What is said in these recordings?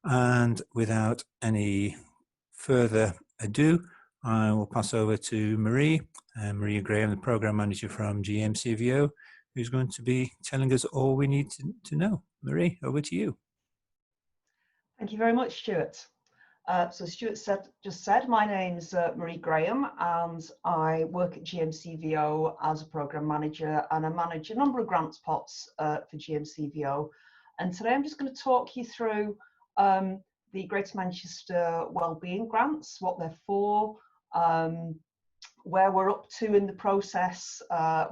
And without any further ado, I will pass over to Marie, Maria Graham, the Programme Manager from GMCVO, who's going to be telling us all we need to know. Marie, over to you. Thank you very much, Stuart. So Stuart just said, my name's Marie Graham, and I work at GMCVO as a Programme Manager, and I manage a number of grants pots for GMCVO. And today I'm just going to talk you through the Greater Manchester Wellbeing grants, what they're for, where we're up to in the process,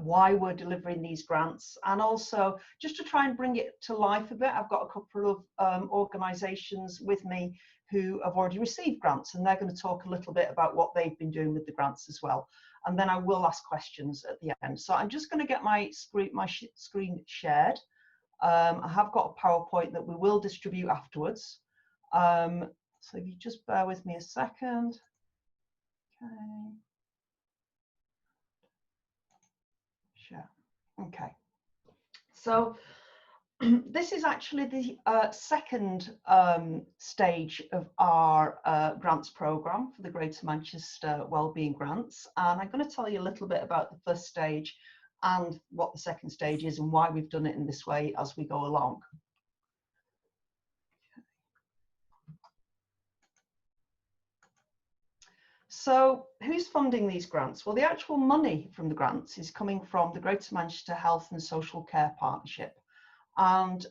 why we're delivering these grants, and also just to try and bring it to life a bit. I've got a couple of organisations with me who have already received grants, and they're going to talk a little bit about what they've been doing with the grants as well. And then I will ask questions at the end. So I'm just going to get my screen shared. I have got a PowerPoint that we will distribute afterwards. So if you just bear with me a second. Okay. Share. Okay. So this is actually the second stage of our grants programme for the Greater Manchester Wellbeing grants, and I'm going to tell you a little bit about the first stage and what the second stage is and why we've done it in this way as we go along. So who's funding these grants? Well, the actual money from the grants is coming from the Greater Manchester Health and Social Care Partnership. And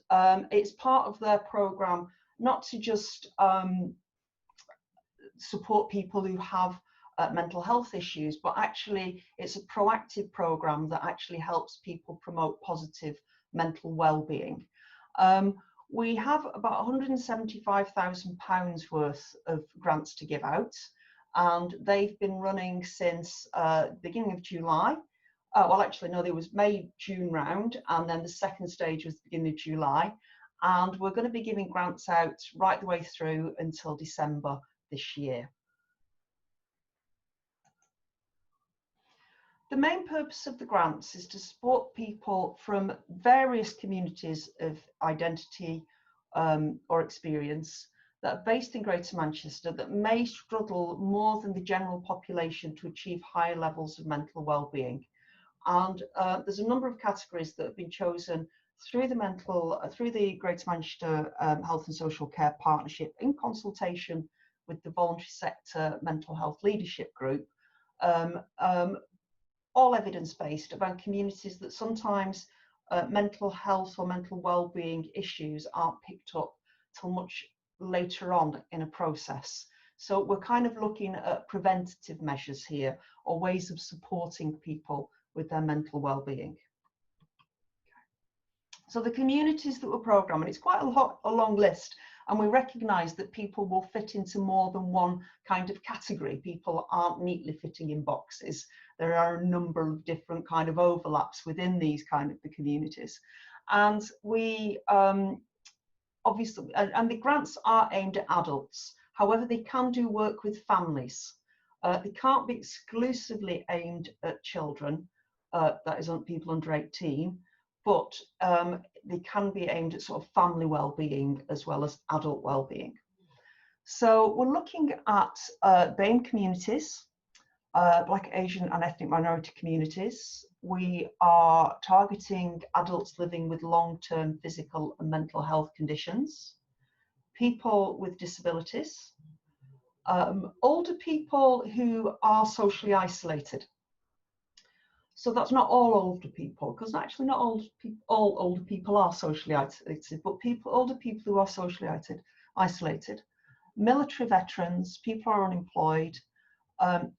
it's part of their programme not to just support people who have mental health issues, but actually it's a proactive programme that actually helps people promote positive mental well-being. We have about £175,000 worth of grants to give out, and they've been running since the beginning of July. Well, actually, no, there was May, June round, and then the second stage was the beginning of July. And we're going to be giving grants out right the way through until December this year. The main purpose of the grants is to support people from various communities of identity or experience that are based in Greater Manchester that may struggle more than the general population to achieve higher levels of mental well-being. And there's a number of categories that have been chosen through the Greater Manchester Health and Social Care Partnership in consultation with the voluntary sector mental health leadership group, all evidence-based, about communities that sometimes mental health or mental well-being issues aren't picked up till much later on in a process. So we're kind of looking at preventative measures here, or ways of supporting people with their mental well-being. So the communities that we're programming, it's quite a long list, and we recognise that people will fit into more than one kind of category. People aren't neatly fitting in boxes. There are a number of different kind of overlaps within these kind of the communities. And we obviously, and the grants are aimed at adults. However, they can do work with families. They can't be exclusively aimed at children, that is on people under 18, but they can be aimed at sort of family well-being as well as adult well-being. So we're looking at BAME communities, Black, Asian and ethnic minority communities. We are targeting adults living with long-term physical and mental health conditions, people with disabilities, older people who are socially isolated. So that's not all older people, because actually not all older people are socially isolated, but older people who are socially isolated, military veterans, people who are unemployed,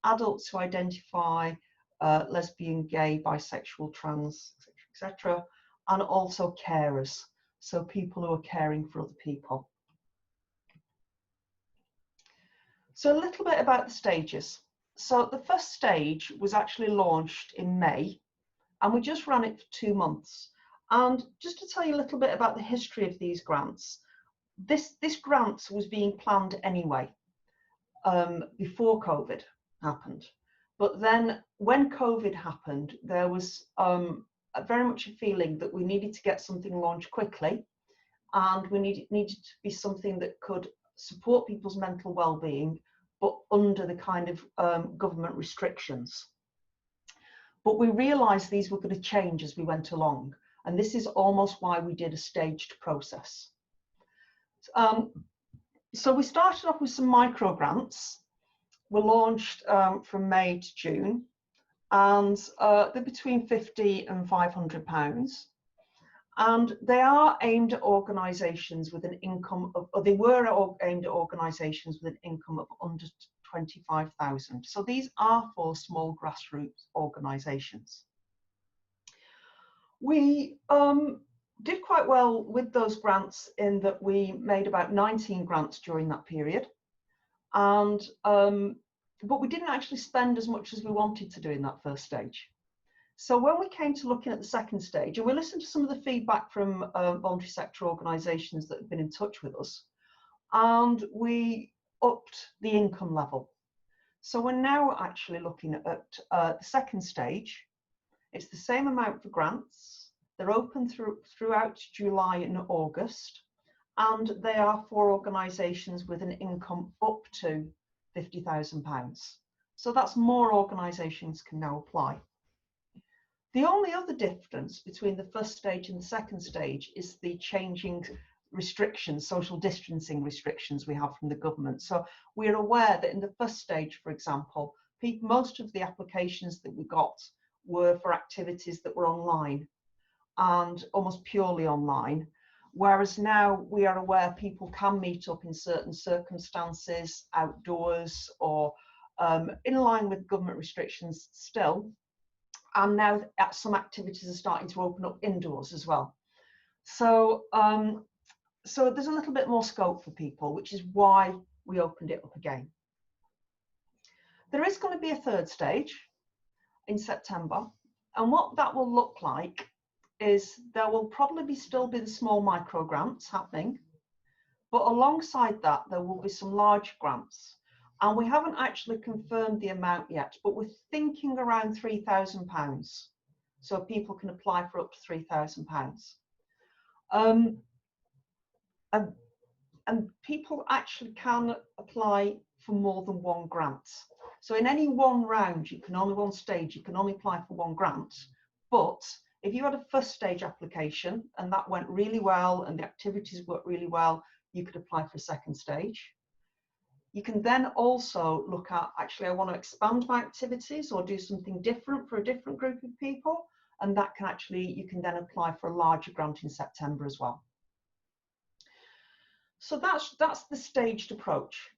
adults who identify lesbian, gay, bisexual, trans, etc., and also carers, so people who are caring for other people. So a little bit about the stages. So the first stage was actually launched in May, and we just ran it for 2 months. And just to tell you a little bit about the history of these grants, this grant was being planned anyway, before COVID happened. But then when COVID happened, there was very much a feeling that we needed to get something launched quickly, and we needed to be something that could support people's mental well-being, but under the kind of government restrictions. But we realised these were going to change as we went along, and this is almost why we did a staged process. So we started off with some micro grants. Were launched from May to June, and they're between £50 and £500. And they are aimed at organisations with an income of, or they were aimed at organisations with an income of under 25,000. So these are for small grassroots organisations. We did quite well with those grants in that we made about 19 grants during that period. And but we didn't actually spend as much as we wanted to do in that first stage. So when we came to looking at the second stage, and we listened to some of the feedback from voluntary sector organisations that have been in touch with us, and we upped the income level. So we're now actually looking at the second stage. It's the same amount for grants. They're open throughout July and August, and they are for organisations with an income up to £50,000. So that's more organisations can now apply. The only other difference between the first stage and the second stage is the changing restrictions, social distancing restrictions we have from the government. So we're aware that in the first stage, for example, most of the applications that we got were for activities that were online and almost purely online. Whereas now we are aware people can meet up in certain circumstances, outdoors, or in line with government restrictions still. And now some activities are starting to open up indoors as well. So, so there's a little bit more scope for people, which is why we opened it up again. There is going to be a third stage in September. And what that will look like is there will probably still be the small micro grants happening, but alongside that there will be some large grants, and we haven't actually confirmed the amount yet, but we're thinking around £3,000, so people can apply for up to £3,000. And people actually can apply for more than one grant. So in any one round, one stage, you can only apply for one grant. But if you had a first stage application and that went really well and the activities worked really well, you could apply for a second stage. You can then also look at, actually, I want to expand my activities or do something different for a different group of people. And that can actually, you can then apply for a larger grant in September as well. So that's the staged approach.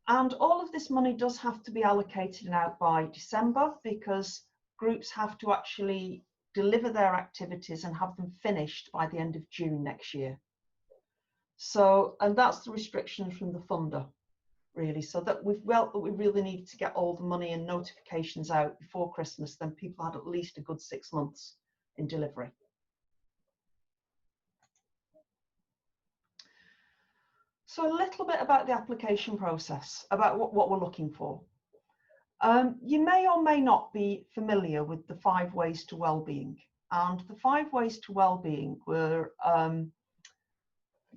And all of this money does have to be allocated out by December, because groups have to actually deliver their activities and have them finished by the end of June next year. So, and that's the restriction from the funder, really. So that we really needed to get all the money and notifications out before Christmas, then people had at least a good 6 months in delivery. So a little bit about the application process, about what we're looking for. You may or may not be familiar with the 5 ways to wellbeing, and the 5 ways to wellbeing were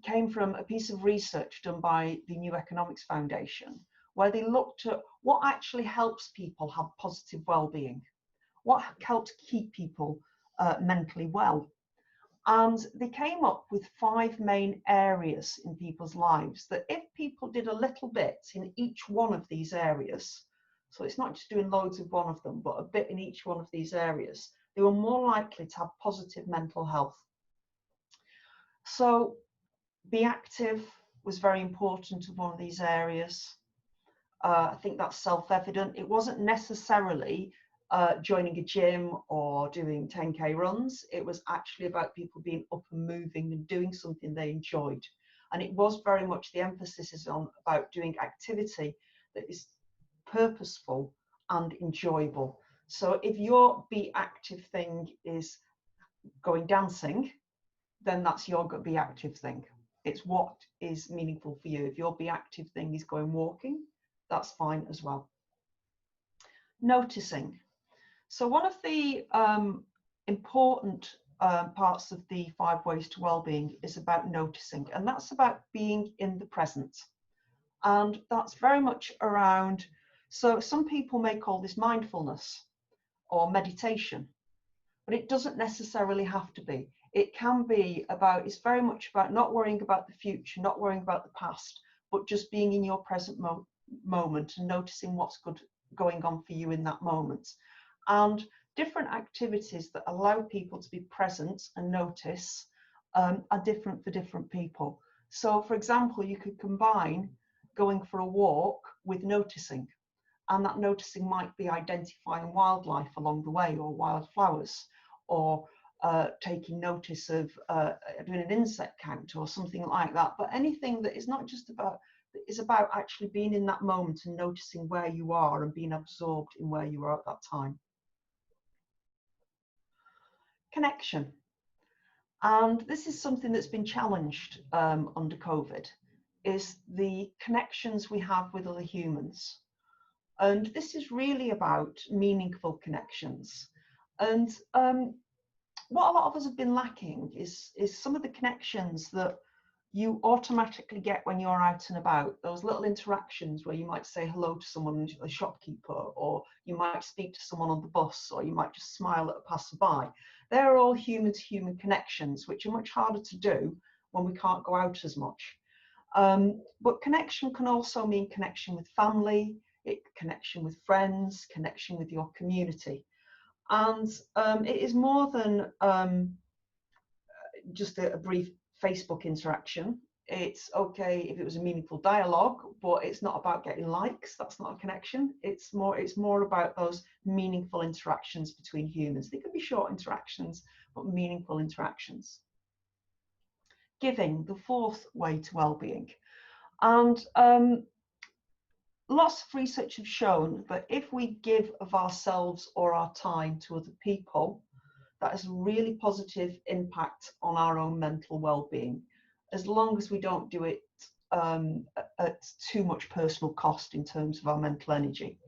came from a piece of research done by the New Economics Foundation, where they looked at what actually helps people have positive well-being, what helps keep people mentally well. And they came up with 5 main areas in people's lives that if people did a little bit in each one of these areas, so it's not just doing loads of one of them, but a bit in each one of these areas, they were more likely to have positive mental health. So be active was very important in one of these areas. I think that's self-evident. It wasn't necessarily joining a gym or doing 10K runs. It was actually about people being up and moving and doing something they enjoyed. And it was very much, the emphasis is on about doing activity that is purposeful and enjoyable. So if your be active thing is going dancing, then that's your be active thing. It's what is meaningful for you. If your be active thing is going walking, that's fine as well. Noticing. So one of the important parts of the 5 Ways to Wellbeing is about noticing, and that's about being in the present. And that's very much around, so some people may call this mindfulness or meditation, but it doesn't necessarily have to be. It can be about, it's very much about not worrying about the future, not worrying about the past, but just being in your present moment and noticing what's good going on for you in that moment. And different activities that allow people to be present and notice are different for different people. So for example, you could combine going for a walk with noticing, and that noticing might be identifying wildlife along the way, or wildflowers, or taking notice of doing an insect count or something like that. But anything that is not just about, is about actually being in that moment and noticing where you are and being absorbed in where you are at that time. Connection. And this is something that's been challenged under COVID, is the connections we have with other humans. And this is really about meaningful connections. And what a lot of us have been lacking is some of the connections that you automatically get when you're out and about, those little interactions where you might say hello to someone, a shopkeeper, or you might speak to someone on the bus, or you might just smile at a passerby. They're all human-to-human connections, which are much harder to do when we can't go out as much. But connection can also mean connection with family, connection with friends, connection with your community. And it is more than just a brief Facebook interaction. It's okay if it was a meaningful dialogue, but it's not about getting likes. That's not a connection. It's more about those meaningful interactions between humans. They can be short interactions, but meaningful interactions. Giving, the 4th way to well-being. And lots of research have shown that if we give of ourselves or our time to other people, that has a really positive impact on our own mental well-being, as long as we don't do it at too much personal cost in terms of our mental energy.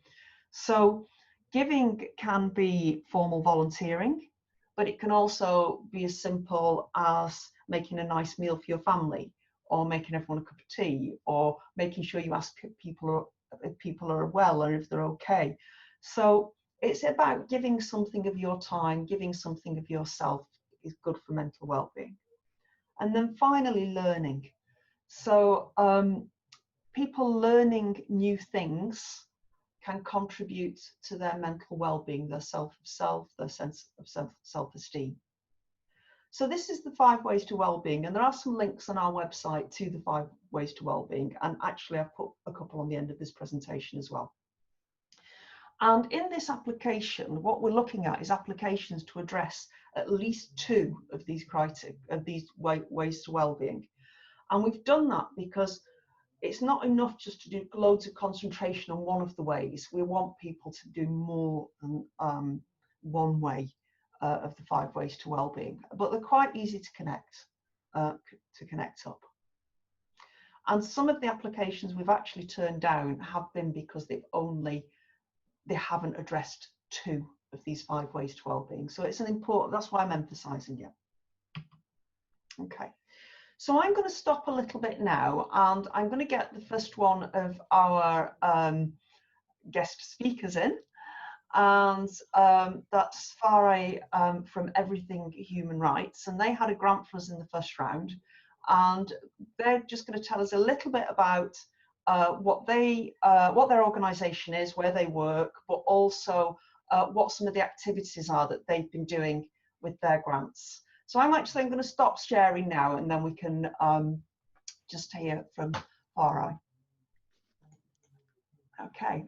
So giving can be formal volunteering, but it can also be as simple as making a nice meal for your family, or making everyone a cup of tea, or making sure you ask people if people are well or if they're okay. So it's about giving something of your time, giving something of yourself is good for mental well-being. And then finally, learning. So people learning new things can contribute to their mental well-being, their self, their sense of self-esteem. So this is the 5 ways to well-being, and there are some links on our website to the 5 ways to well-being, and actually I've put a couple on the end of this presentation as well. And in this application, what we're looking at is applications to address at least 2 of these criteria, of these ways to well-being. And we've done that because it's not enough just to do loads of concentration on one of the ways. We want people to do more than one way of the 5 ways to well-being, but they're quite easy to connect up. And some of the applications we've actually turned down have been because they haven't addressed 2 of these 5 ways to well-being. So it's an important, that's why I'm emphasizing it. Okay, so I'm going to stop a little bit now, and I'm going to get the first one of our guest speakers in. And that's Farah from Everything Human Rights, and they had a grant for us in the first round, and they're just going to tell us a little bit about what their organisation is, where they work, but also what some of the activities are that they've been doing with their grants. So I'm going to stop sharing now, and then we can just hear from Farah. Okay.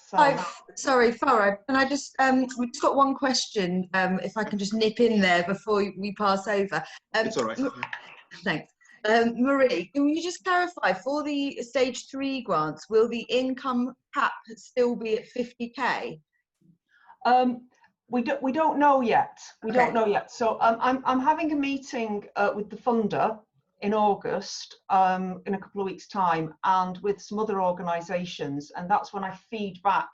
So, hi, sorry, Farah, can I just, we've just got one question, if I can just nip in there before we pass over. It's all right. Thanks. Marie, can you just clarify, for the stage 3 grants, will the income cap still be at 50k? We don't know yet. We Okay. don't know yet. So I'm having a meeting with the funder in August, in a couple of weeks' time, and with some other organisations, and that's when I feed back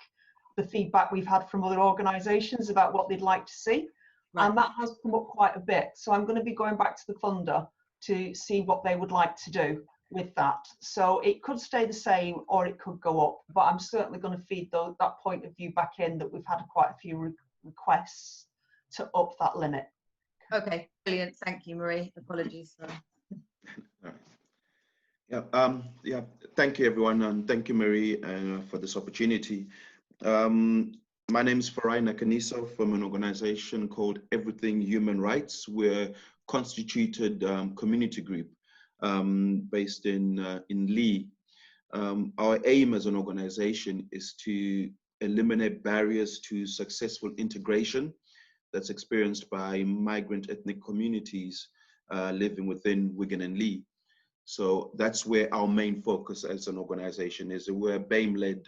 the feedback we've had from other organisations about what they'd like to see. Right. And that has come up quite a bit. So I'm going to be going back to the funder to see what they would like to do with that. So it could stay the same or it could go up, but I'm certainly going to feed that point of view back in, that we've had quite a few requests to up that limit. Okay, brilliant. Thank you, Marie. Apologies. Yeah, thank you everyone, and thank you, Marie, for this opportunity. My name is Farai Nakaniso from an organization called Everything Human Rights. We're constituted community group based in Lee. Our aim as an organization is to eliminate barriers to successful integration that's experienced by migrant ethnic communities living within Wigan and Lee. So that's where our main focus as an organization is. We're a BAME-led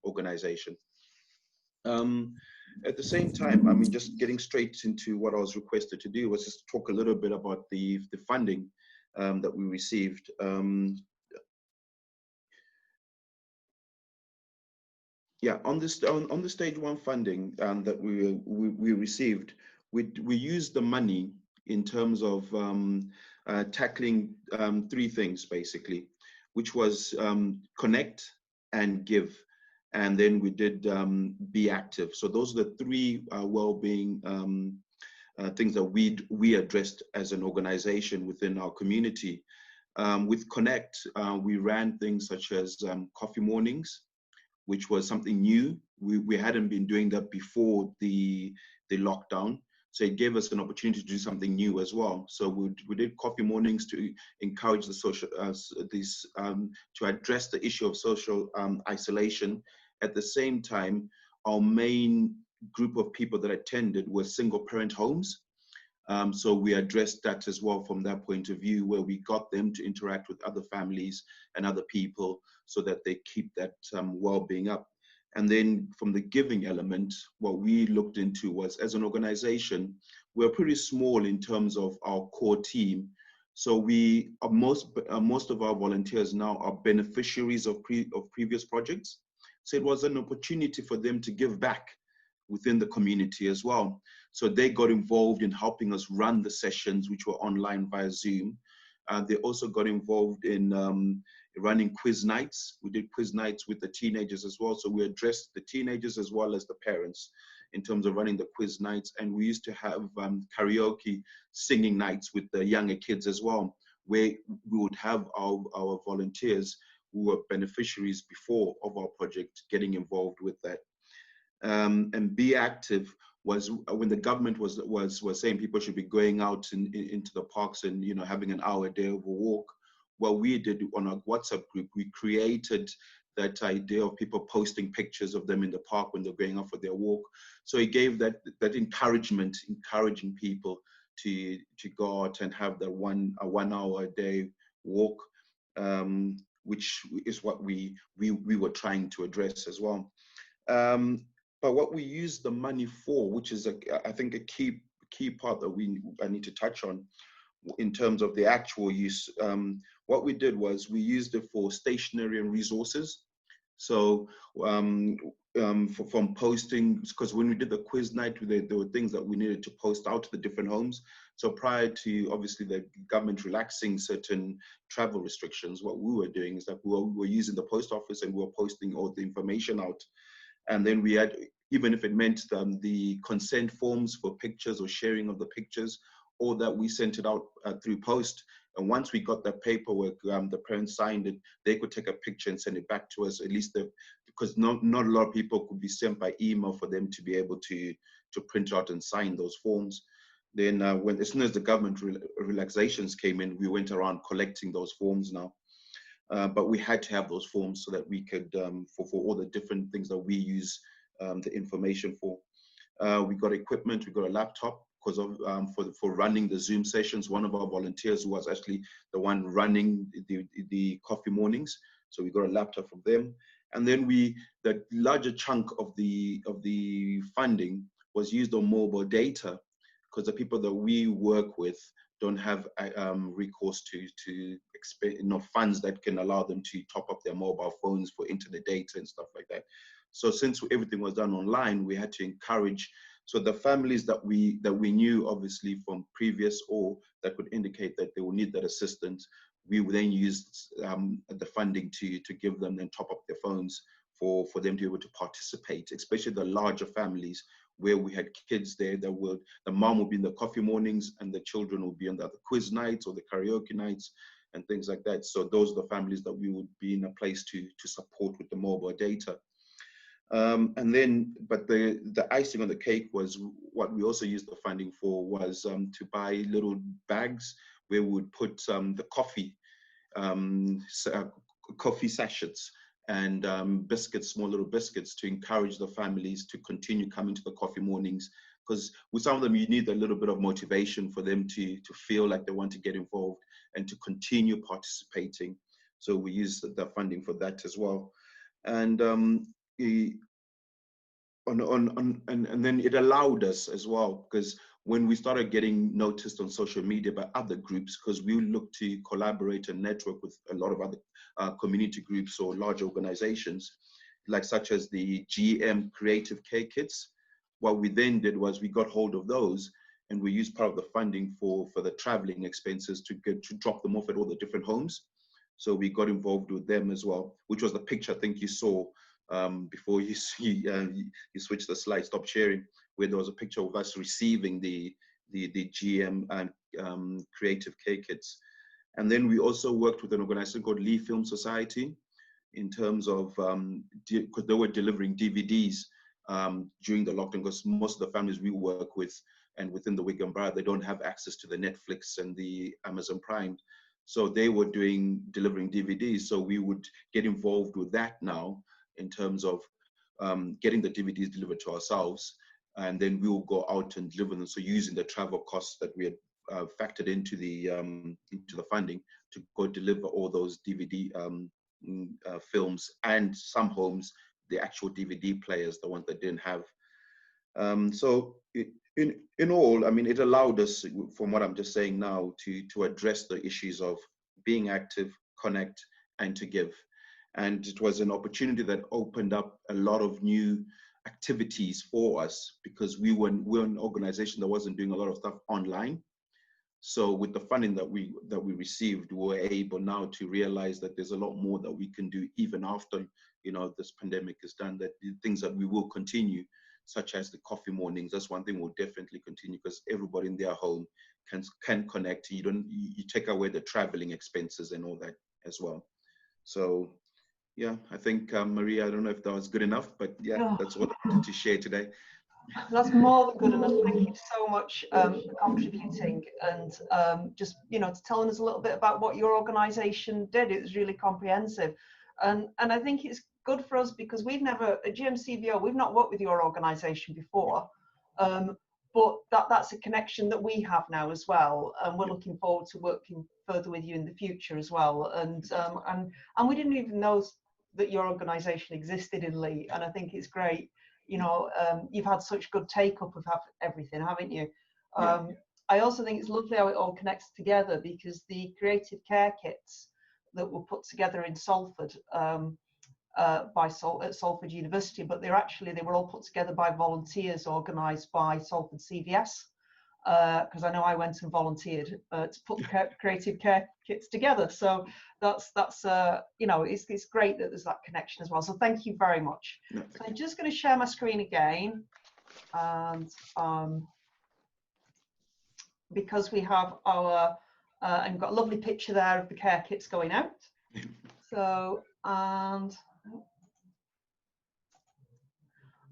organization. At the same time, I mean, just getting straight into what I was requested to do was just talk a little bit about the funding that we received. Yeah, on the stage 1 funding that we received, we used the money in terms of tackling 3 things basically, which was connect and give, and then we did be active. So those are the 3 well-being things that we addressed as an organization within our community. With Connect, we ran things such as coffee mornings, which was something new. We hadn't been doing that before the lockdown. So it gave us an opportunity to do something new as well. So we did coffee mornings to encourage the social, to address the issue of social isolation. At the same time, our main group of people that attended were single parent homes. So we addressed that as well from that point of view, where we got them to interact with other families and other people so that they keep that well-being up. And then from the giving element, what we looked into was, as an organization, we're pretty small in terms of our core team. So we are most of our volunteers now are beneficiaries of previous projects. So it was an opportunity for them to give back within the community as well. So they got involved in helping us run the sessions, which were online via Zoom. They also got involved in running quiz nights. We did quiz nights with the teenagers as well. So we addressed the teenagers as well as the parents in terms of running the quiz nights. And we used to have karaoke singing nights with the younger kids as well, where we would have our volunteers who were beneficiaries before of our project getting involved with that. And be active was when the government was saying people should be going out into the parks and, you know, having an hour a day of a walk. What we did on our WhatsApp group, we created that idea of people posting pictures of them in the park when they're going out for their walk. So it gave that encouragement, encouraging people to go out and have that 1 hour a day walk, which is what we were trying to address as well. But what we use the money for, which is I think a key part that I need to touch on in terms of the actual use. What we did was we used it for stationery and resources. So from posting, because when we did the quiz night, there were things that we needed to post out to the different homes. So prior to obviously the government relaxing certain travel restrictions, what we were doing is that we were using the post office and we were posting all the information out. And then we had, even if it meant the consent forms for pictures or sharing of the pictures, or that we sent it out through post. And once we got that paperwork, the parents signed it, they could take a picture and send it back to us, at least because not a lot of people could be sent by email for them to be able to print out and sign those forms. Then as soon as the government relaxations came in, we went around collecting those forms now. But we had to have those forms so that we could, for all the different things that we use the information for. We got equipment, we got a laptop, because of for running the Zoom sessions. One of our volunteers was actually the one running the coffee mornings, so we got a laptop from them. And then the larger chunk of the funding was used on mobile data, because the people that we work with don't have recourse to funds that can allow them to top up their mobile phones for internet data and stuff like that. So since everything was done online, we had to encourage So the families that we knew obviously from previous or that would indicate that they will need that assistance, we would then use the funding to give them, then top up their phones for them to be able to participate, especially the larger families where we had kids there that would, the mom would be in the coffee mornings and the children would be on the quiz nights or the karaoke nights and things like that. So those are the families that we would be in a place to support with the mobile data. And then, but the icing on the cake was what we also used the funding for was to buy little bags where we would put the coffee sachets and biscuits, small little biscuits, to encourage the families to continue coming to the coffee mornings. Because with some of them, you need a little bit of motivation for them to feel like they want to get involved and to continue participating. So we use the funding for that as well. And and then it allowed us as well, because when we started getting noticed on social media by other groups, because we look to collaborate and network with a lot of other community groups or large organizations, like such as the GM Creative Care Kits. What we then did was we got hold of those and we used part of the funding for the traveling expenses to drop them off at all the different homes. So we got involved with them as well, which was the picture I think you saw before you switched the slide, stop sharing, where there was a picture of us receiving the GM and Creative Care Kits. And then we also worked with an organization called Lee Film Society in terms of, because they were delivering DVDs during the lockdown, because most of the families we work with and within the Wigan Borough, they don't have access to the Netflix and the Amazon Prime. So they were delivering DVDs. So we would get involved with that now in terms of getting the DVDs delivered to ourselves. And then we will go out and deliver them. So using the travel costs that we had factored into the funding to go deliver all those DVD films, and some homes, the actual DVD players, the ones that didn't have. So in all, I mean, it allowed us, from what I'm just saying now, to address the issues of being active, connect, and to give. And it was an opportunity that opened up a lot of new activities for us, because we're an organization that wasn't doing a lot of stuff online. So with the funding that we received, we were able now to realize that there's a lot more that we can do even after, you know, this pandemic is done, that the things that we will continue, such as the coffee mornings. That's one thing we'll definitely continue, because everybody in their home can connect. You take away the traveling expenses and all that as well. So yeah, I think Maria, I don't know if that was good enough, but yeah, that's what I wanted to share today. That's more than good enough. Thank you so much for contributing and just, you know, telling us a little bit about what your organisation did. It was really comprehensive, and I think it's good for us, because we've never, at GMCVO, we've not worked with your organisation before, but that's a connection that we have now as well, and we're looking forward to working further with you in the future as well. And we didn't even know that your organisation existed in Lee, and I think it's great. You know, you've had such good take-up of everything, haven't you? I also think it's lovely how it all connects together, because the creative care kits that were put together in Salford at Salford University, but they were all put together by volunteers organised by Salford CVS, because I know I went and volunteered to put the creative care kits together. So that's you know, it's great that there's that connection as well. So thank you very much. So I'm just going to share my screen again, and because we have our and we've got a lovely picture there of the care kits going out. So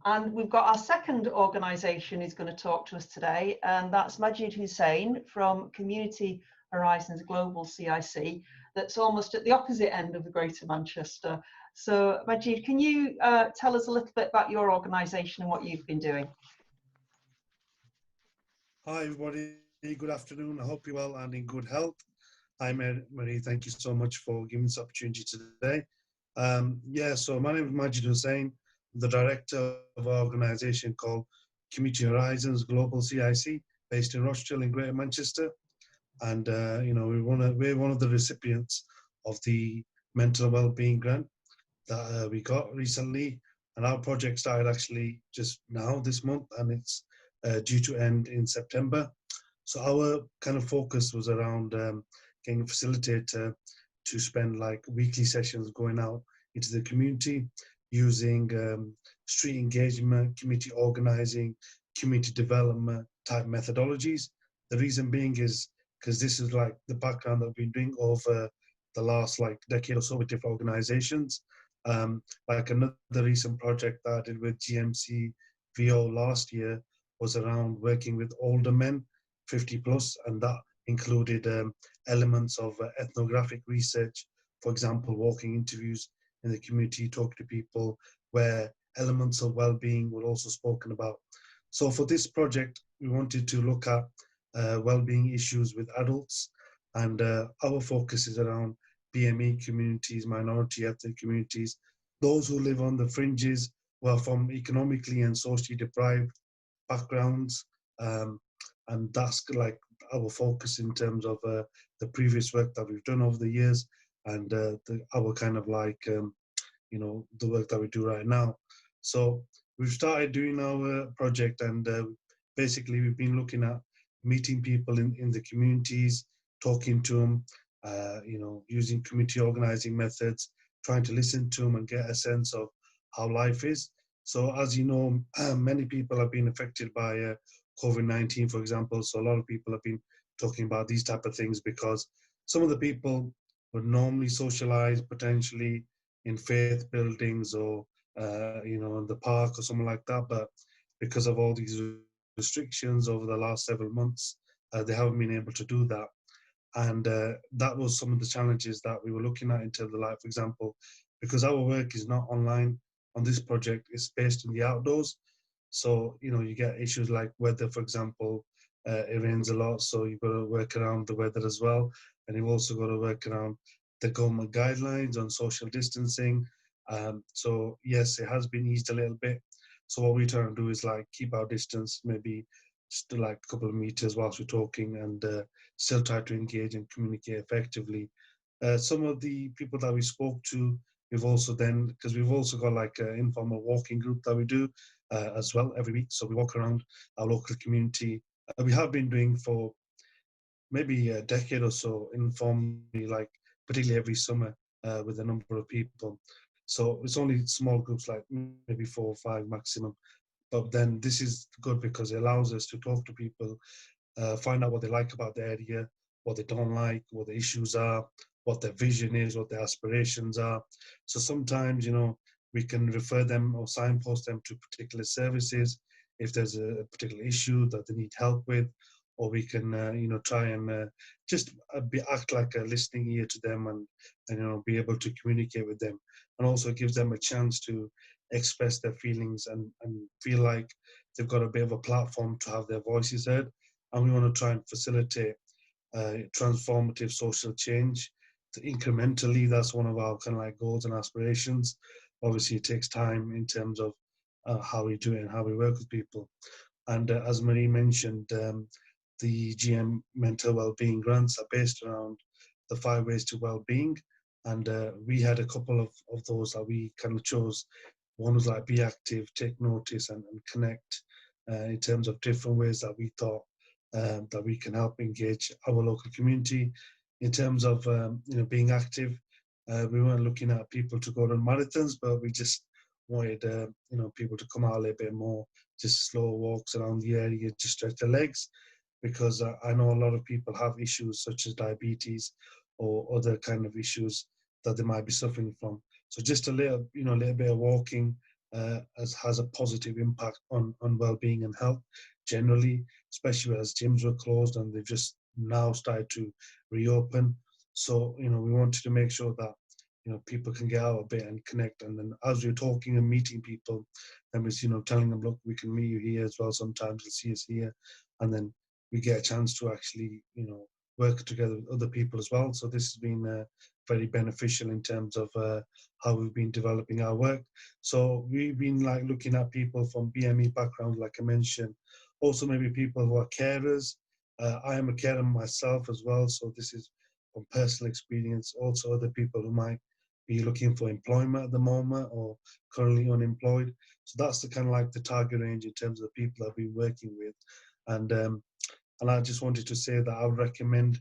and we've got our second organisation who's going to talk to us today, and that's Majid Hussain from Community Horizons Global CIC, that's almost at the opposite end of the Greater Manchester. So Majid, can you tell us a little bit about your organisation and what you've been doing? Hi everybody, good afternoon. I hope you're well and in good health. Hi Marie, thank you so much for giving this opportunity today. So my name is Majid Hussain, the director of an organisation called Community Horizons Global CIC, based in Rochdale in Greater Manchester. And you know, we're one of the recipients of the mental wellbeing grant that we got recently. And our project started actually just now this month, and it's due to end in September. So our kind of focus was around getting a facilitator to spend like weekly sessions going out into the community using street engagement, community organizing, community development type methodologies. The reason being is because this is like the background that we've been doing over the last like decade or so with different organizations. Like another recent project that I did with GMCVO last year was around working with older men, 50 plus, and that included elements of ethnographic research, for example, walking interviews in the community, talk to people, where elements of well-being were also spoken about. So for this project, we wanted to look at well-being issues with adults, and our focus is around BME communities, minority ethnic communities, those who live on the fringes, who are from economically and socially deprived backgrounds, and that's like our focus in terms of the previous work that we've done over the years, and our kind of like you know, the work that we do right now. So we've started doing our project, and basically we've been looking at meeting people in the communities, talking to them, you know, using community organizing methods, trying to listen to them and get a sense of how life is. So as you know, many people have been affected by COVID-19, for example. So a lot of people have been talking about these type of things because some of the people would normally socialize potentially in faith buildings or you know, in the park or something like that, but because of all these restrictions over the last several months, they haven't been able to do that. And that was some of the challenges that we were looking at in terms of, like, for example, because our work is not online on this project, it's based in the outdoors. So, you know, you get issues like weather, for example, it rains a lot, so you've got to work around the weather as well. And you've also got to work around the government guidelines on social distancing. So yes, it has been eased a little bit. So what we're trying to do is like keep our distance, maybe just like a couple of meters whilst we're talking, and still try to engage and communicate effectively. Some of the people that we spoke to, we've also then, because we've also got like an informal walking group that we do as well every week. So we walk around our local community. We have been doing for maybe a decade or so informally, like particularly every summer with a number of people. So it's only small groups, like maybe 4 or 5 maximum. But then this is good because it allows us to talk to people, find out what they like about the area, what they don't like, what the issues are, what their vision is, what their aspirations are. So sometimes, you know, we can refer them or signpost them to particular services if there's a particular issue that they need help with, or we can, you know, try and just act like a listening ear to them, and, you know, be able to communicate with them, and also gives them a chance to express their feelings and feel like they've got a bit of a platform to have their voices heard. And we want to try and facilitate transformative social change. Incrementally, that's one of our kind of like goals and aspirations. Obviously, it takes time in terms of how we do it and how we work with people. And as Marie mentioned, the GM mental well-being grants are based around the 5 ways to well-being. And we had a couple of those that we kind of chose. One was like be active, take notice, and connect in terms of different ways that we thought that we can help engage our local community. In terms of you know, being active, we weren't looking at people to go run marathons, but we just wanted you know, people to come out a little bit more, just slow walks around the area, just stretch their legs, because I know a lot of people have issues such as diabetes or other kind of issues that they might be suffering from. So just a little, you know, a little bit of walking has a positive impact on well-being and health generally, especially as gyms were closed and they've just now started to reopen. So, you know, we wanted to make sure that, you know, people can get out a bit and connect. And then as we're talking and meeting people, then we're, you know, telling them, look, we can meet you here as well. Sometimes you'll see us here. And then we get a chance to actually, you know, work together with other people as well. So this has been very beneficial in terms of how we've been developing our work. So we've been like looking at people from BME backgrounds, like I mentioned, also maybe people who are carers. I am a carer myself as well, so this is from personal experience. Also other people who might be looking for employment at the moment or currently unemployed. So that's the kind of like the target range in terms of the people I've been working with. And I just wanted to say that I would recommend,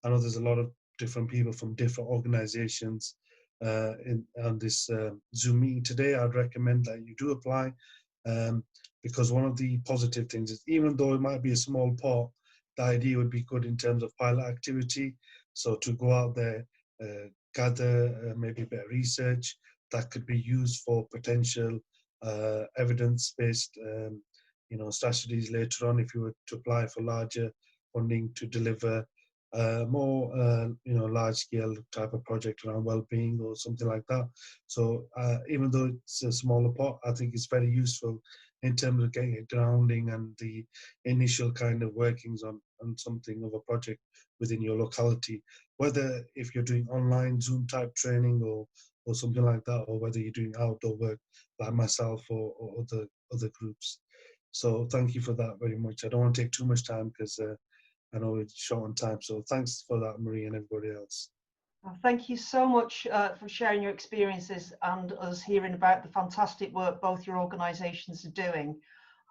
I know there's a lot of different people from different organizations on this Zoom meeting today. I'd recommend that you do apply, because one of the positive things is, even though it might be a small pot, the idea would be good in terms of pilot activity. So to go out there, gather maybe a bit of research that could be used for potential evidence-based strategies later on, if you were to apply for larger funding to deliver more large-scale type of project around well-being or something like that. So even though it's a smaller pot, I think it's very useful in terms of getting a grounding and the initial kind of workings on something of a project within your locality, whether if you're doing online Zoom type training or something like that, or whether you're doing outdoor work like myself or other groups. So thank you for that very much. I don't want to take too much time because I know it's short on time. So thanks for that, Marie, and everybody else. Thank you so much for sharing your experiences and us hearing about the fantastic work both your organisations are doing,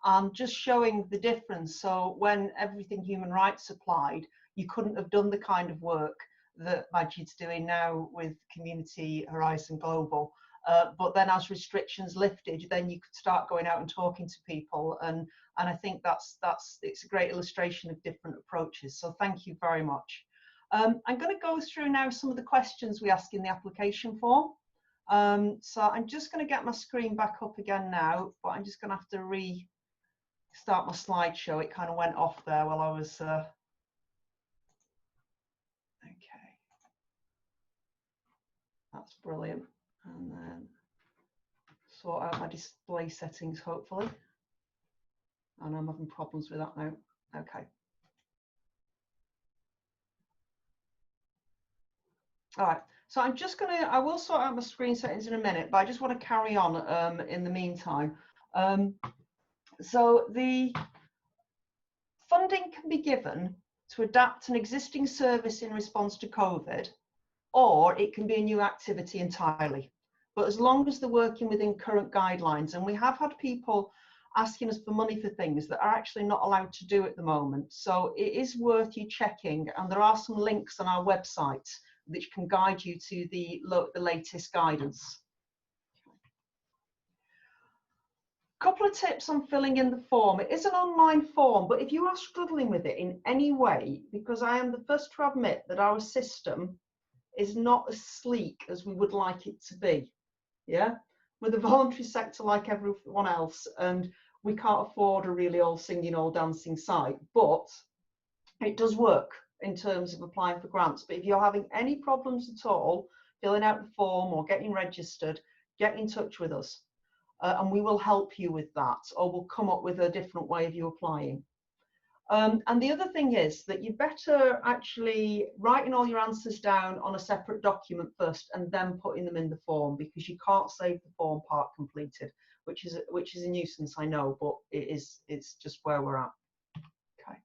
and just showing the difference. So when everything human rights applied, you couldn't have done the kind of work that Majid's doing now with Community Horizon Global. But then as restrictions lifted, then you could start going out and talking to people. And I think it's a great illustration of different approaches. So thank you very much. I'm going to go through now some of the questions we ask in the application form. So I'm just going to get my screen back up again now, but I'm just going to have to restart my slideshow. It kind of went off there while I was... Okay. That's brilliant. And then sort out my display settings, hopefully. And I'm having problems with that now. Okay. All right. So I'm just going to, I will sort out my screen settings in a minute, but I just want to carry on in the meantime. So the funding can be given to adapt an existing service in response to COVID, or it can be a new activity entirely. But as long as they're working within current guidelines, and we have had people asking us for money for things that are actually not allowed to do at the moment. So it is worth you checking, and there are some links on our website which can guide you to the latest guidance. Couple of tips on filling in the form. It is an online form, but if you are struggling with it in any way, because I am the first to admit that our system is not as sleek as we would like it to be. Yeah, with a voluntary sector like everyone else, and we can't afford a really all singing, all dancing site, but it does work in terms of applying for grants. But if you're having any problems at all filling out the form or getting registered, get in touch with us. And we will help you with that, or we'll come up with a different way of you applying. And the other thing is that you better actually writing all your answers down on a separate document first and then putting them in the form, because you can't save the form part completed, which is a nuisance, I know, but it's just where we're at. Okay.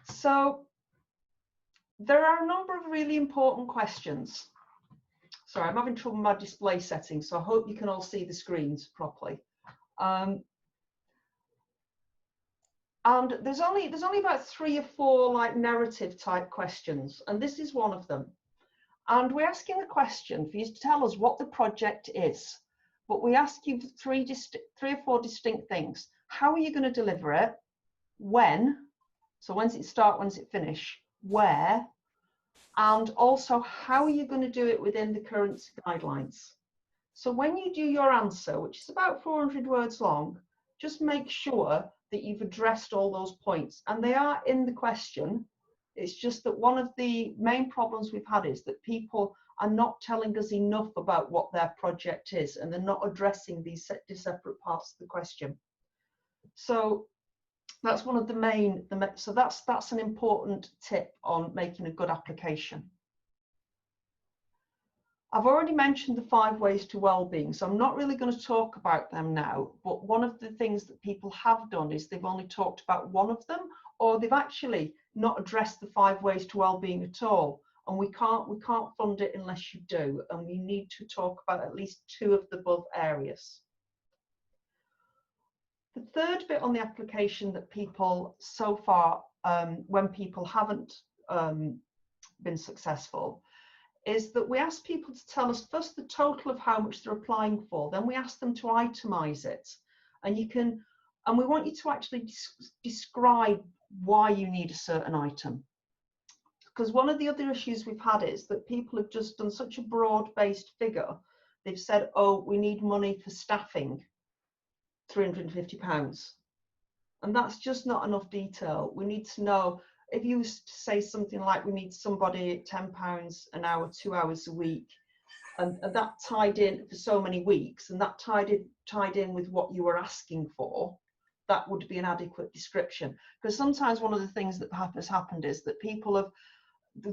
So there are a number of really important questions. Sorry, I'm having trouble with my display settings, so I hope you can all see the screens properly. And there's only about 3 or 4 like narrative type questions, and this is one of them. And we're asking the question for you to tell us what the project is, but we ask you 3 or 4 distinct things. How are you going to deliver it? When? So when's it start? When's it finish? Where? And also, how are you going to do it within the current guidelines? So when you do your answer, which is about 400 words long, just make sure that you've addressed all those points. And they are in the question. It's just that one of the main problems we've had is that people are not telling us enough about what their project is, and they're not addressing these separate parts of the question. So that's one of the main, so that's an important tip on making a good application. I've already mentioned the 5 ways to well-being, so I'm not really going to talk about them now, but one of the things that people have done is they've only talked about one of them, or they've actually not addressed the 5 ways to well-being at all. and we can't fund it unless you do, and we need to talk about at least 2 of the above areas. The third bit on the application that people so far, when people haven't been successful, is that we ask people to tell us first the total of how much they're applying for, then we ask them to itemize it, and we want you to actually describe why you need a certain item. Because one of the other issues we've had is that people have just done such a broad-based figure. They've said, oh, we need money for staffing, £350. And that's just not enough detail. We need to know, if you say something like we need somebody at £10 an hour, 2 hours a week, and that tied in for so many weeks, and that tied in with what you were asking for, that would be an adequate description. Because sometimes one of the things that has happened is that people have,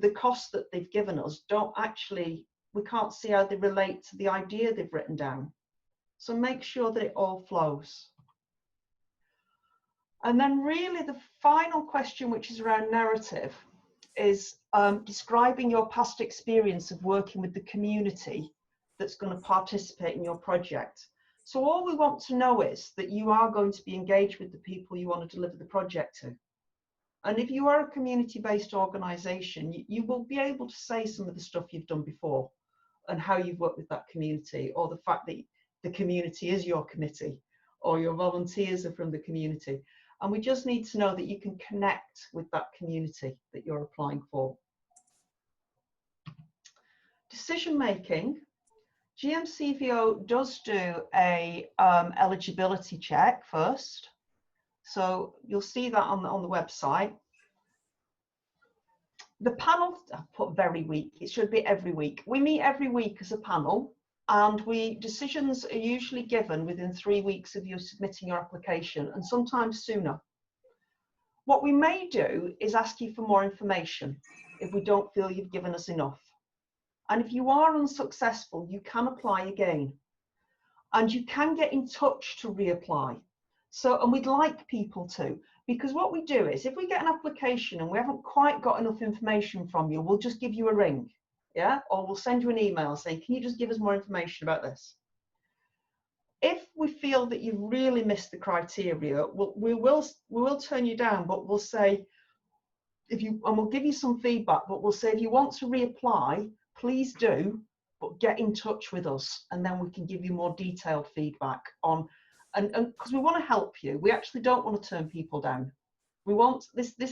the costs that they've given us don't actually, we can't see how they relate to the idea they've written down. So make sure that it all flows. And then really the final question, which is around narrative, is describing your past experience of working with the community that's going to participate in your project. So all we want to know is that you are going to be engaged with the people you want to deliver the project to. And if you are a community-based organisation, you will be able to say some of the stuff you've done before and how you've worked with that community, or the fact that the community is your committee, or your volunteers are from the community. And we just need to know that you can connect with that community that you're applying for. Decision making. GMCVO does do a eligibility check first. So you'll see that on the website. The panel, I put very week, it should be every week. We meet every week as a panel, and decisions are usually given within 3 weeks of you submitting your application, and sometimes sooner. What we may do is ask you for more information if we don't feel you've given us enough. And if you are unsuccessful, you can apply again. And you can get in touch to reapply. So, and we'd like people to, because what we do is, if we get an application and we haven't quite got enough information from you, we'll just give you a ring, yeah? Or we'll send you an email saying, can you just give us more information about this? If we feel that you've really missed the criteria, we will turn you down, but we'll say, and we'll give you some feedback, but we'll say, if you want to reapply, please do, but get in touch with us, and then we can give you more detailed feedback on, and because we want to help you. We actually don't want to turn people down. We want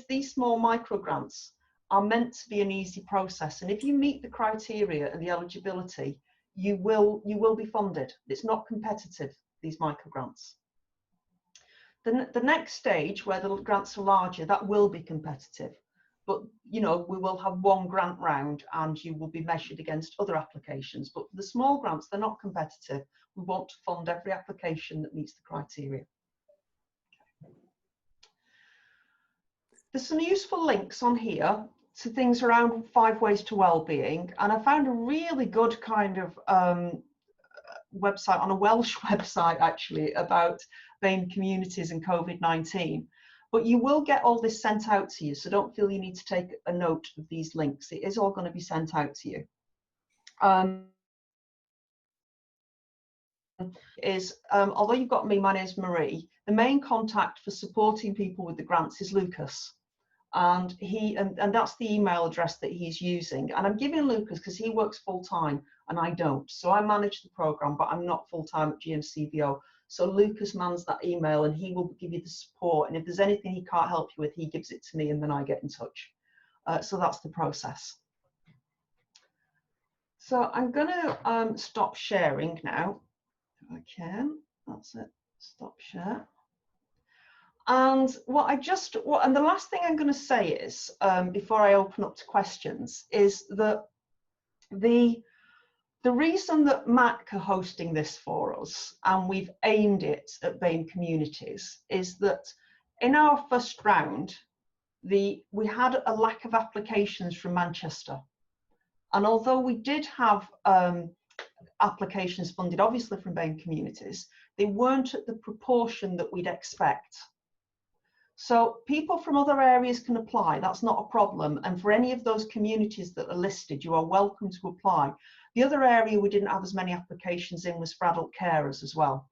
these small micro grants are meant to be an easy process, and if you meet the criteria and the eligibility, you will be funded. It's not competitive, these micro grants. The next stage, where the grants are larger, that will be competitive. But, you know, we will have one grant round and you will be measured against other applications. But for the small grants, they're not competitive. We want to fund every application that meets the criteria. There's some useful links on here to things around 5 ways to wellbeing. And I found a really good kind of website on a Welsh website, actually, about BAME communities and COVID-19. But you will get all this sent out to you, so don't feel you need to take a note of these links. It is all going to be sent out to you. Although you've got me, my name's Marie, the main contact for supporting people with the grants is Lucas. And that's the email address that he's using. And I'm giving Lucas because he works full-time and I don't. So I manage the program, but I'm not full-time at GMCVO. So Lucas mans that email and he will give you the support. And if there's anything he can't help you with, he gives it to me and then I get in touch. So that's the process. So I'm going to stop sharing now, if I can. That's it. Stop share. And and the last thing I'm going to say is, before I open up to questions, is that the reason that MAC are hosting this for us, and we've aimed it at BAME communities, is that in our first round, we had a lack of applications from Manchester. And although we did have applications funded, obviously from BAME communities, they weren't at the proportion that we'd expect. So people from other areas can apply, that's not a problem. And for any of those communities that are listed, you are welcome to apply. The other area we didn't have as many applications in was for adult carers as well.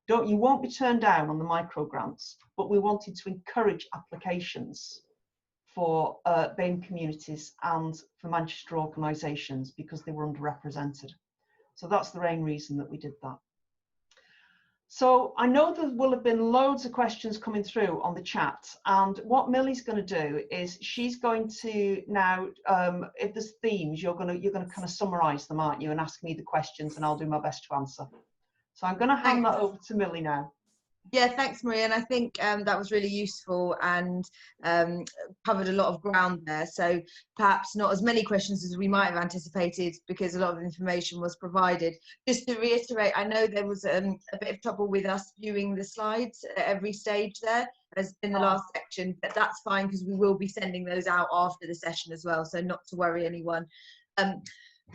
You won't be turned down on the micro grants, but we wanted to encourage applications for BAME communities and for Manchester organisations because they were underrepresented. So that's the main reason that we did that. So I know there will have been loads of questions coming through on the chat, and what Millie's going to do is she's going to now, if there's themes, you're going to kind of summarise them, aren't you, and ask me the questions, and I'll do my best to answer. So I'm going to hand that over to Millie now. Yeah, thanks, Maria. And I think that was really useful and covered a lot of ground there. So perhaps not as many questions as we might have anticipated because a lot of information was provided. Just to reiterate, I know there was a bit of trouble with us viewing the slides at every stage there, as in the last section, but that's fine because we will be sending those out after the session as well. So not to worry anyone.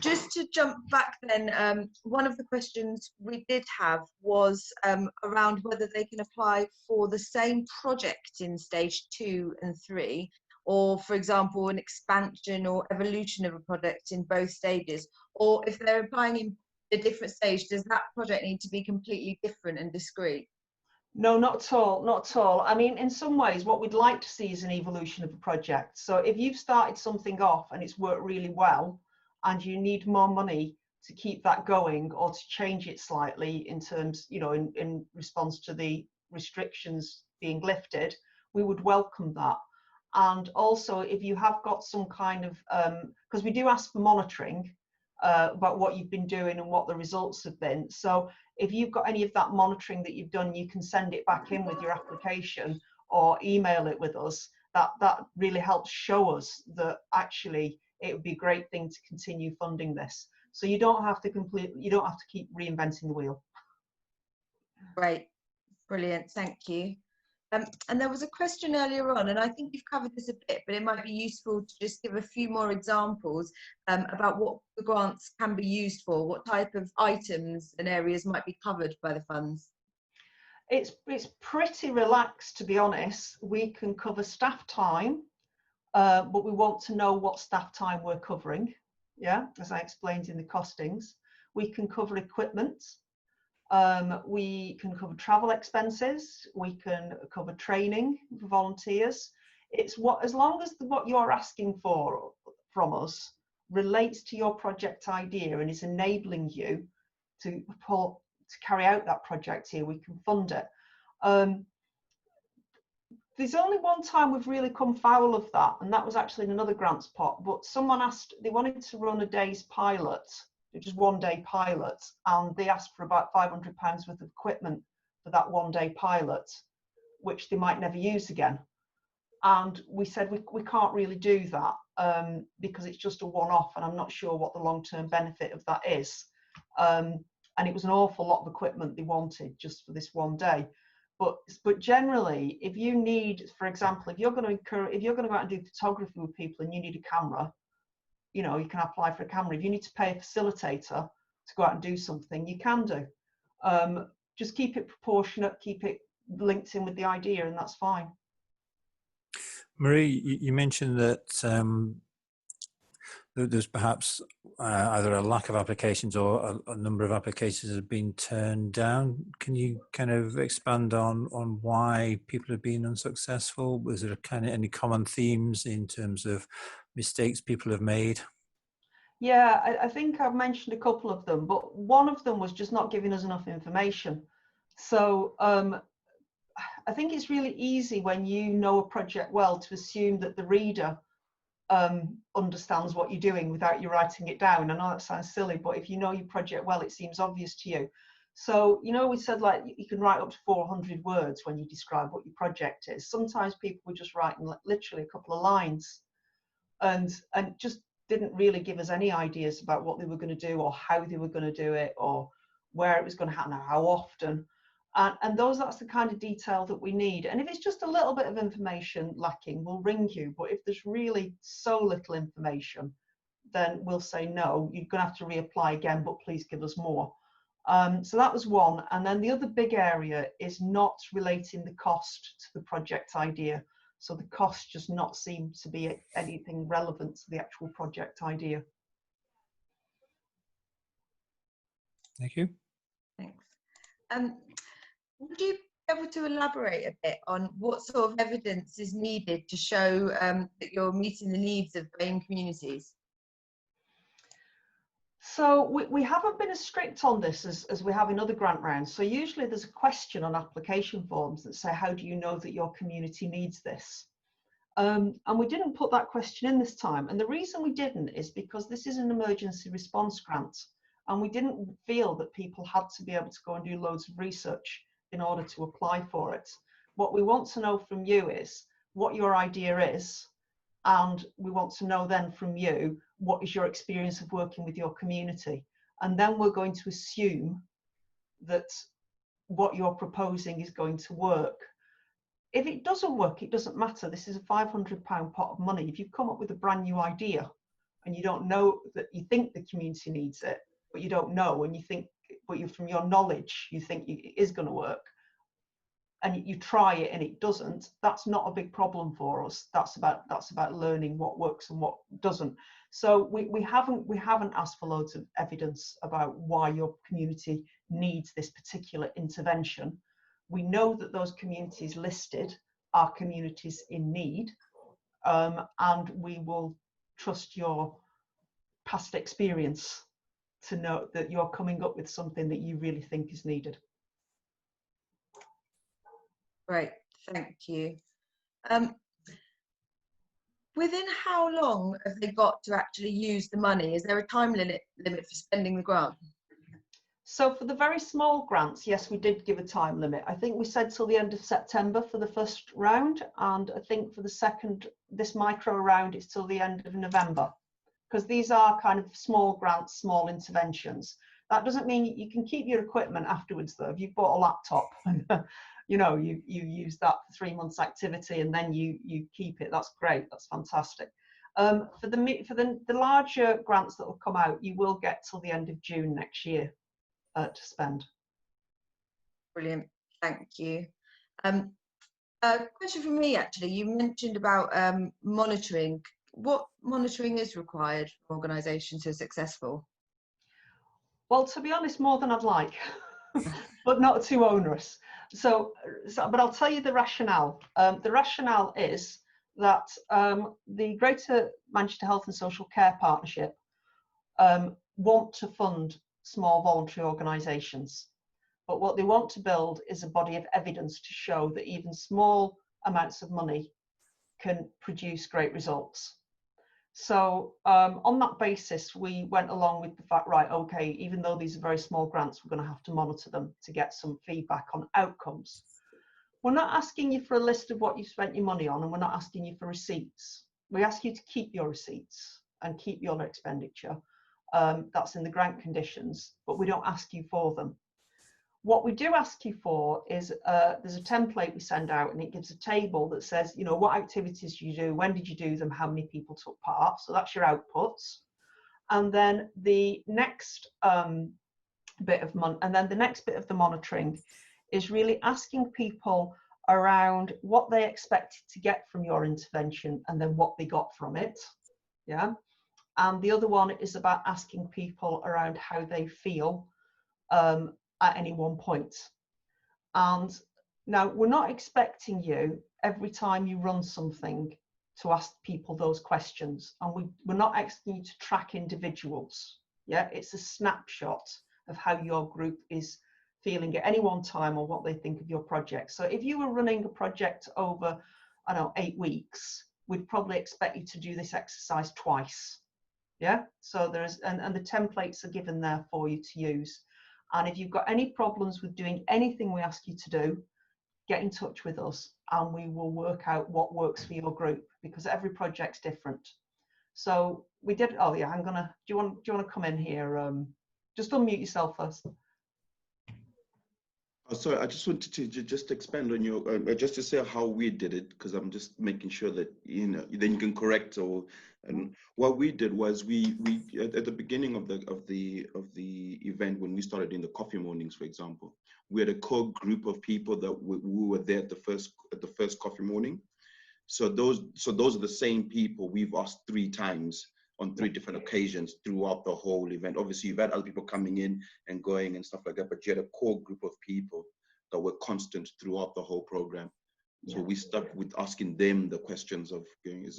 Just to jump back then, one of the questions we did have was around whether they can apply for the same project in stage 2 and 3, or for example, an expansion or evolution of a project in both stages, or if they're applying in a different stage, does that project need to be completely different and discrete? No, not at all, not at all. I mean, in some ways, what we'd like to see is an evolution of a project. So if you've started something off and it's worked really well, and you need more money to keep that going or to change it slightly in terms, you know, in response to the restrictions being lifted, we would welcome that. And also, if you have got some kind of, because we do ask for monitoring about what you've been doing and what the results have been. So if you've got any of that monitoring that you've done, you can send it back in with your application or email it with us. That really helps show us that actually it would be a great thing to continue funding this. So you don't have to keep reinventing the wheel. Great, brilliant, thank you. And there was a question earlier on, and I think you've covered this a bit, but it might be useful to just give a few more examples about what the grants can be used for, what type of items and areas might be covered by the funds. It's pretty relaxed, to be honest. We can cover staff time, but we want to know what staff time we're covering, yeah, as I explained in the costings. We can cover equipment, we can cover travel expenses, we can cover training for volunteers. It's as long as what you're asking for from us relates to your project idea and is enabling you to carry out that project here, we can fund it. There's only one time we've really come foul of that, and that was actually in another grants pot, but someone asked, they wanted to run a day's pilot, which is 1 day pilot, and they asked for about £500 worth of equipment for that 1 day pilot, which they might never use again. And we said we can't really do that because it's just a one-off, and I'm not sure what the long-term benefit of that is. And it was an awful lot of equipment they wanted just for this 1 day. But generally, if you need, for example, if you're going to go out and do photography with people and you need a camera, you know, you can apply for a camera. If you need to pay a facilitator to go out and do something, you can do. Just keep it proportionate, keep it linked in with the idea, and that's fine. Marie, you mentioned that there's perhaps either a lack of applications or a number of applications have been turned down. Can you kind of expand on why people have been unsuccessful? Was there kind of any common themes in terms of mistakes people have made? Yeah, I think I've mentioned a couple of them, but one of them was just not giving us enough information. So I think it's really easy when you know a project well to assume that the reader understands what you're doing without you writing it down. I know that sounds silly, but if you know your project well, it seems obvious to you. So, you know, we said like you can write up to 400 words when you describe what your project is. Sometimes people were just writing literally a couple of lines and just didn't really give us any ideas about what they were going to do or how they were going to do it or where it was going to happen or how often. And that's the kind of detail that we need. And if it's just a little bit of information lacking, we'll ring you. But if there's really so little information, then we'll say, no, you're going to have to reapply again, but please give us more. So that was one. And then the other big area is not relating the cost to the project idea. So the cost does not seem to be anything relevant to the actual project idea. Thank you. Thanks. Would you be able to elaborate a bit on what sort of evidence is needed to show that you're meeting the needs of BAME communities? So we haven't been as strict on this as we have in other grant rounds. So usually there's a question on application forms that say, how do you know that your community needs this? And we didn't put that question in this time. And the reason we didn't is because this is an emergency response grant. And we didn't feel that people had to be able to go and do loads of research in order to apply for it. What we want to know from you is what your idea is. And we want to know then from you, what is your experience of working with your community? And then we're going to assume that what you're proposing is going to work. If it doesn't work, it doesn't matter. This is a £500 pot of money. If you've come up with a brand new idea and you don't know that, you think the community needs it, but you don't know, and you think, but you, from your knowledge, you think it is going to work, and you try it and it doesn't, that's not a big problem for us. That's about learning what works and what doesn't. So we haven't asked for loads of evidence about why your community needs this particular intervention. We know that those communities listed are communities in need, and we will trust your past experience to know that you're coming up with something that you really think is needed. Great, thank you. Within how long have they got to actually use the money? Is there a time limit for spending the grant? So for the very small grants, yes, we did give a time limit. I think we said till the end of September for the first round, and I think for the second, this micro round, it's till the end of November, because these are kind of small grants, small interventions. That doesn't mean you can keep your equipment afterwards, though. If you've bought a laptop and you know you use that for 3 months activity and then you keep it, that's great, that's fantastic. For the larger grants that will come out, you will get till the end of June next year to spend. Brilliant, thank you. A question from me, actually. You mentioned about monitoring. What monitoring is required for organisations who are successful? Well, to be honest, more than I'd like, but not too onerous. But I'll tell you the rationale. The rationale is that the Greater Manchester Health and Social Care Partnership want to fund small voluntary organisations. But what they want to build is a body of evidence to show that even small amounts of money can produce great results. So on that basis, we went along with the fact, right, okay, even though these are very small grants, we're going to have to monitor them to get some feedback on outcomes. We're not asking you for a list of what you spent your money on, and we're not asking you for receipts. We ask you to keep your receipts and keep your expenditure. That's in the grant conditions, but we don't ask you for them. What we do ask you for is there's a template we send out, and it gives a table that says, you know, what activities you do, when did you do them, how many people took part. So that's your outputs. And then the next bit of the monitoring is really asking people around what they expected to get from your intervention and then what they got from it. Yeah. And the other one is about asking people around how they feel at any one point. And now we're not expecting you every time you run something to ask people those questions, and we're not asking you to track individuals. Yeah, it's a snapshot of how your group is feeling at any one time or what they think of your project. So if you were running a project over, I don't know, 8 weeks, we'd probably expect you to do this exercise twice. Yeah, so there's and the templates are given there for you to use. And if you've got any problems with doing anything we ask you to do, get in touch with us and we will work out what works for your group, because every project's different. So we did, oh yeah, do you want to come in here? Just unmute yourself first. Oh, sorry, I just wanted to just expand on your, just to say how we did it, because I'm just making sure that, you know, then you can correct. Or, and what we did was we at the beginning of the event, when we started in the coffee mornings, for example, we had a core group of people that we were there at the first coffee morning. So those are the same people we've asked 3 times on 3 different occasions throughout the whole event. Obviously, you've had other people coming in and going and stuff like that, but you had a core group of people that were constant throughout the whole program. So we stuck with asking them the questions of,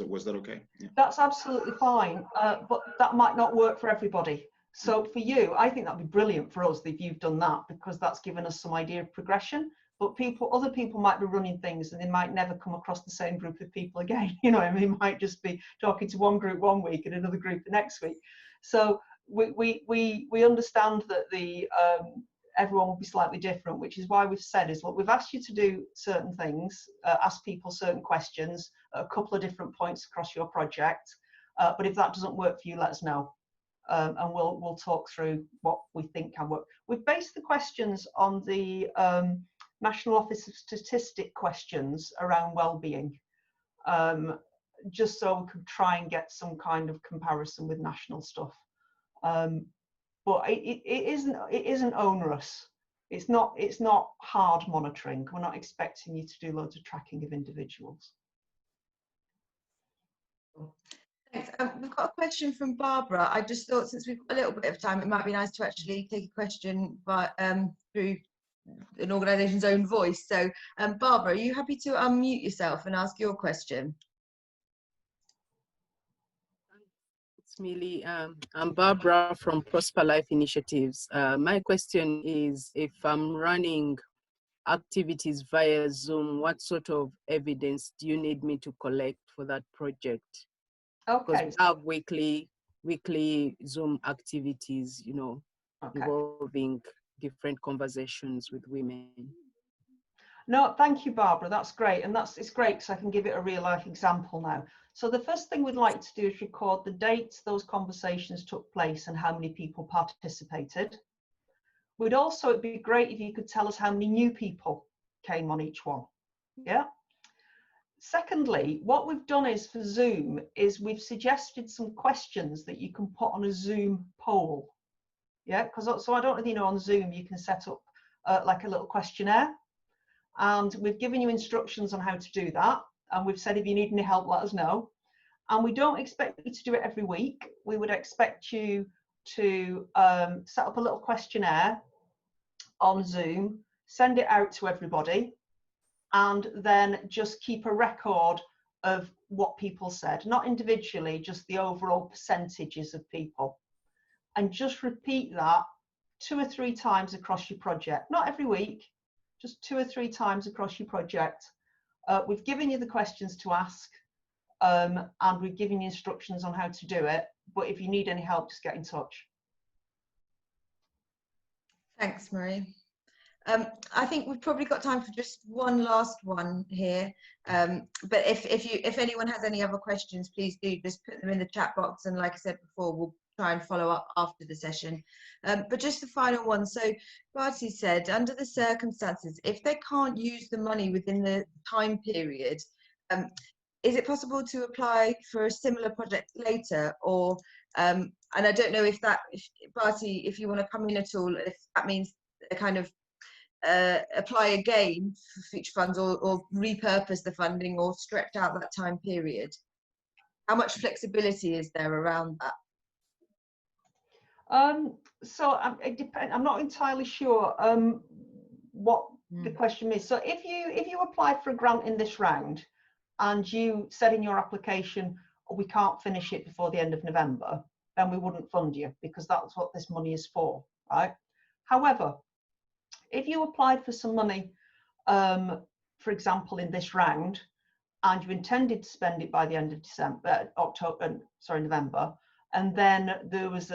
was that okay? Yeah. That's absolutely fine, but that might not work for everybody. So for you, I think that'd be brilliant for us if you've done that, because that's given us some idea of progression. But other people might be running things and they might never come across the same group of people again. You know, I mean, they might just be talking to one group one week and another group the next week. So we understand that everyone will be slightly different, which is why we've said is, look, we've asked you to do certain things, ask people certain questions at a couple of different points across your project. But if that doesn't work for you, let us know. And we'll talk through what we think can work. We've based the questions on the National Office of Statistics questions around wellbeing, just so we could try and get some kind of comparison with national stuff. But it isn't onerous. It's not hard monitoring. We're not expecting you to do loads of tracking of individuals. Thanks. We've got a question from Barbara. I just thought, since we've got a little bit of time, it might be nice to actually take a question through an organisation's own voice. So, Barbara, are you happy to unmute yourself and ask your question? It's Millie. I'm Barbara from Prosper Life Initiatives. My question is, if I'm running activities via Zoom, what sort of evidence do you need me to collect for that project? Okay. Because we have weekly Zoom activities, you know, involving different conversations with women. No, thank you, Barbara. That's great. And it's great because I can give it a real life example now. So the first thing we'd like to do is record the dates those conversations took place and how many people participated. It'd be great if you could tell us how many new people came on each one. Yeah. Secondly, what we've done is for Zoom is we've suggested some questions that you can put on a Zoom poll. Yeah, because so I don't know if you know, on Zoom you can set up like a little questionnaire, and we've given you instructions on how to do that, and we've said if you need any help, let us know. And we don't expect you to do it every week. We would expect you to set up a little questionnaire on Zoom, send it out to everybody, and then just keep a record of what people said, not individually, just the overall percentages of people. And just repeat that 2 or 3 times across your project, not every week, just 2 or 3 times across your project. We've given you the questions to ask, and we've given you instructions on how to do it. But if you need any help, just get in touch. Thanks, Marie. I think we've probably got time for just one last one here. But if anyone has any other questions, please do just put them in the chat box. And like I said before, we'll try and follow up after the session. But just the final one. So Barty said, under the circumstances, if they can't use the money within the time period, is it possible to apply for a similar project later? Or, and I don't know if Barty, if you want to come in at all, if that means a kind of apply again for future funds, or repurpose the funding, or stretch out that time period. How much flexibility is there around that? So it depends. I'm not entirely sure what the question is. So if you apply for a grant in this round and you said in your application, we can't finish it before the end of November, then we wouldn't fund you, because that's what this money is for, right? However, if you applied for some money, for example, in this round, and you intended to spend it by the end of November, and then there was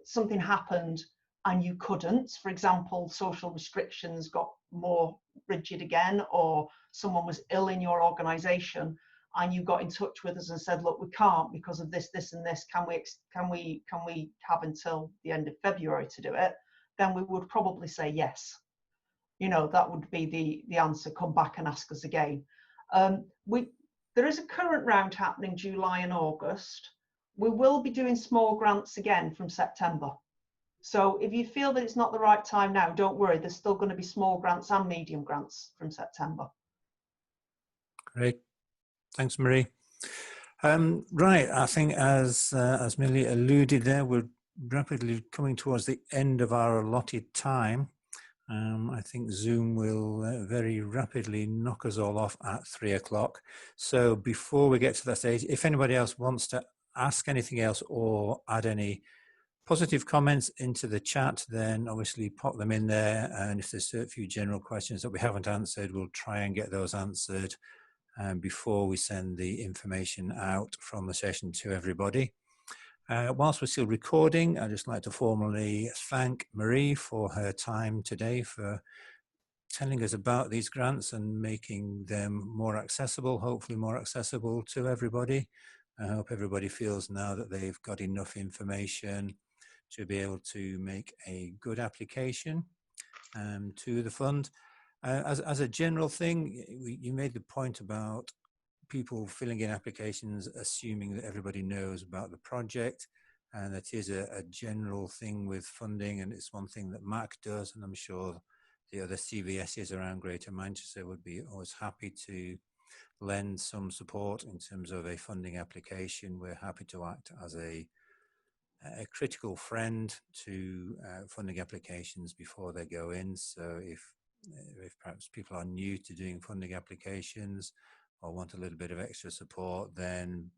something happened and you couldn't, for example, social restrictions got more rigid again, or someone was ill in your organisation, and you got in touch with us and said, look, we can't because of this, this, and this. Can we have until the end of February to do it? Then we would probably say yes. you know, that would be the answer. Come back and ask us again. There is a current round happening July and August. We will be doing small grants again from September. So if you feel that it's not the right time now, don't worry, there's still going to be small grants and medium grants from September. Great. Thanks, Marie. Right, I think as Millie alluded there, we're rapidly coming towards the end of our allotted time. I think Zoom will very rapidly knock us all off at 3 o'clock. So before we get to that stage, if anybody else wants to ask anything else or add any positive comments into the chat, then obviously pop them in there. And if there's a few general questions that we haven't answered, we'll try and get those answered before we send the information out from the session to everybody. Whilst we're still recording, I'd just like to formally thank Marie for her time today, for telling us about these grants and making them more accessible, hopefully more accessible to everybody. I hope everybody feels now that they've got enough information to be able to make a good application to the fund. As a general thing, you made the point about people filling in applications assuming that everybody knows about the project, and that is a general thing with funding, and it's one thing that MAC does, and I'm sure the other CVSs around Greater Manchester would be always happy to lend some support in terms of a funding application. We're happy to act as a critical friend to funding applications before they go in. So if perhaps people are new to doing funding applications or want a little bit of extra support, then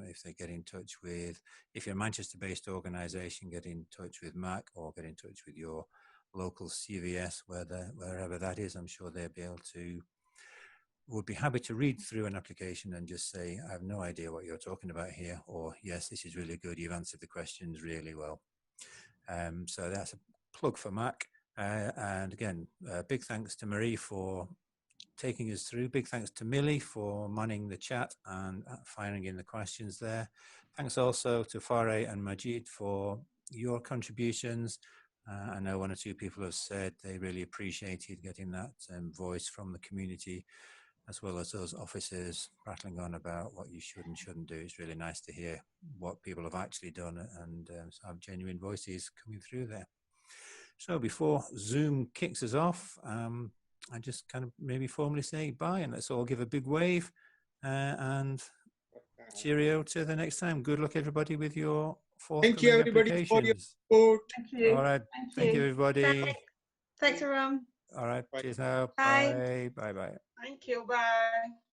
if they get in touch with, if you're a Manchester-based organisation, get in touch with MAC or get in touch with your local CVS, wherever that is. I'm sure they'll be able to, would be happy to read through an application and just say, I have no idea what you're talking about here, or yes, this is really good, you've answered the questions really well. So that's a plug for MAC. And again, big thanks to Marie for taking us through. Big thanks to Millie for manning the chat and firing in the questions there. Thanks also to Farah and Majid for your contributions. I know one or two people have said they really appreciated getting that voice from the community, as well as those officers rattling on about what you should and shouldn't do. It's really nice to hear what people have actually done and have genuine voices coming through there. So before Zoom kicks us off, I just kind of maybe formally say bye, and let's all give a big wave and cheerio to the next time. Good luck, everybody, with your forthcoming applications. For your support. Thank you. All right. Thank you, everybody. Thanks, everyone. All right. Bye. Cheers now. Bye. Bye. Bye. Bye. Thank you. Bye.